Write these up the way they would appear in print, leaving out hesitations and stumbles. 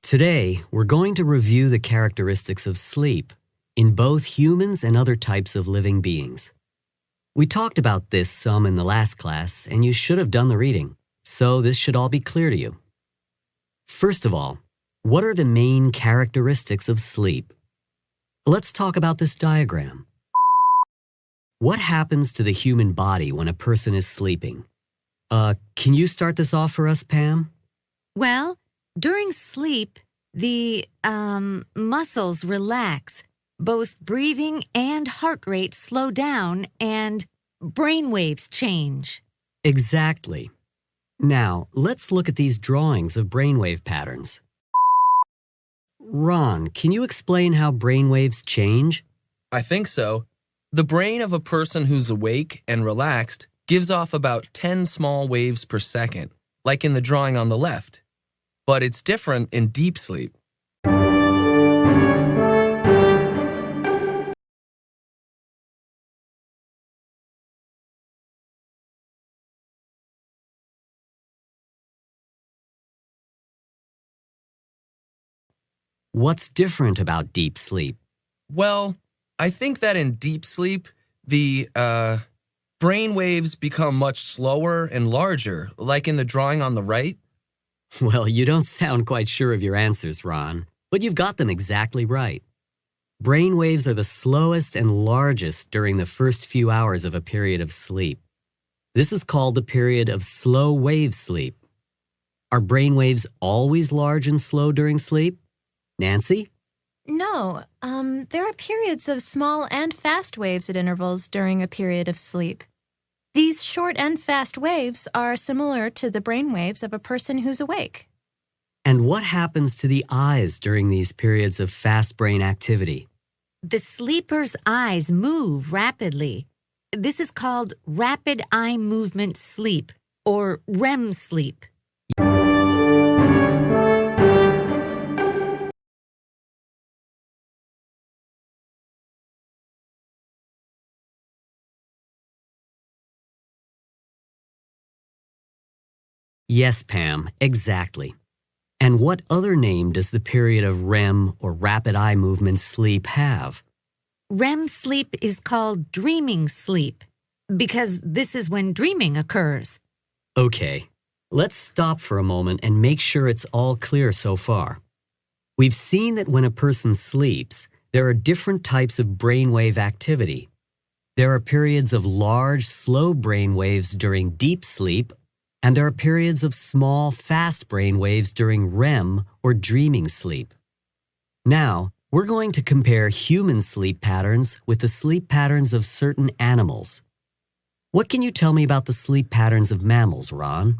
Today, we're going to review the characteristics of sleep in both humans and other types of living beings. We talked about this some in the last class, and you should have done the reading, so this should all be clear to you. First of all, what are the main characteristics of sleep? Let's talk about this diagram. What happens to the human body when a person is sleeping? Can you start this off for us, Pam? Well, during sleep, the muscles relax. Both breathing and heart rate slow down and brain waves change. Exactly. Now, let's look at these drawings of brainwave patterns. Ron, can you explain how brainwaves change? I think so. The brain of a person who's awake and relaxed gives off about 10 small waves per second, like in the drawing on the left. But it's different in deep sleep. What's different about deep sleep? Well, I think that in deep sleep, the brain waves become much slower and larger, like in the drawing on the right. Well, you don't sound quite sure of your answers, Ron, but you've got them exactly right. Brainwaves are the slowest and largest during the first few hours of a period of sleep. This is called the period of slow wave sleep. Are brainwaves always large and slow during sleep? Nancy? No, there are periods of small and fast waves at intervals during a period of sleep. These short and fast waves are similar to the brain waves of a person who's awake. And what happens to the eyes during these periods of fast brain activity? The sleeper's eyes move rapidly. This is called rapid eye movement sleep, or REM sleep. Yes, Pam, exactly. And what other name does the period of REM or rapid eye movement sleep have? REM sleep is called dreaming sleep because this is when dreaming occurs. Okay, let's stop for a moment and make sure it's all clear so far. We've seen that when a person sleeps, there are different types of brainwave activity. There are periods of large, slow brainwaves during deep sleep, and there are periods of small, fast brainwaves during REM or dreaming sleep. Now, we're going to compare human sleep patterns with the sleep patterns of certain animals. What can you tell me about the sleep patterns of mammals, Ron?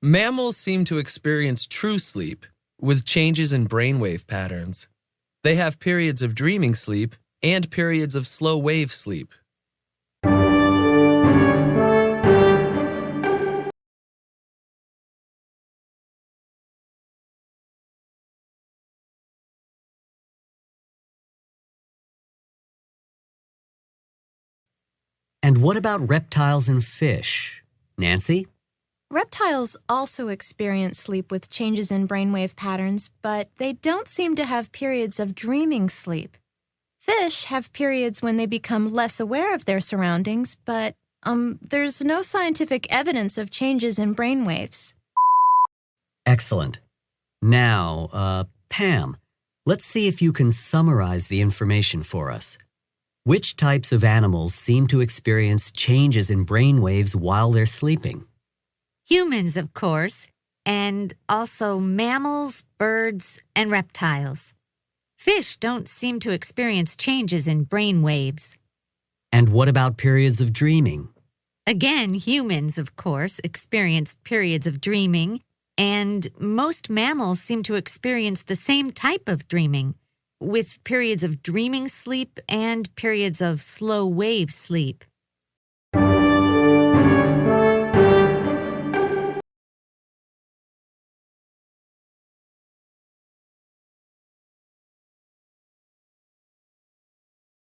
Mammals seem to experience true sleep with changes in brainwave patterns. They have periods of dreaming sleep and periods of slow wave sleep. And what about reptiles and fish? Nancy? Reptiles also experience sleep with changes in brainwave patterns, but they don't seem to have periods of dreaming sleep. Fish have periods when they become less aware of their surroundings, but there's no scientific evidence of changes in brainwaves. Excellent. Now, Pam, let's see if you can summarize the information for us. Which types of animals seem to experience changes in brainwaves while they're sleeping? Humans, of course, and also mammals, birds, and reptiles. Fish don't seem to experience changes in brain waves. And what about periods of dreaming? Again, humans, of course, experience periods of dreaming, and most mammals seem to experience the same type of dreaming, with periods of dreaming sleep and periods of slow wave sleep.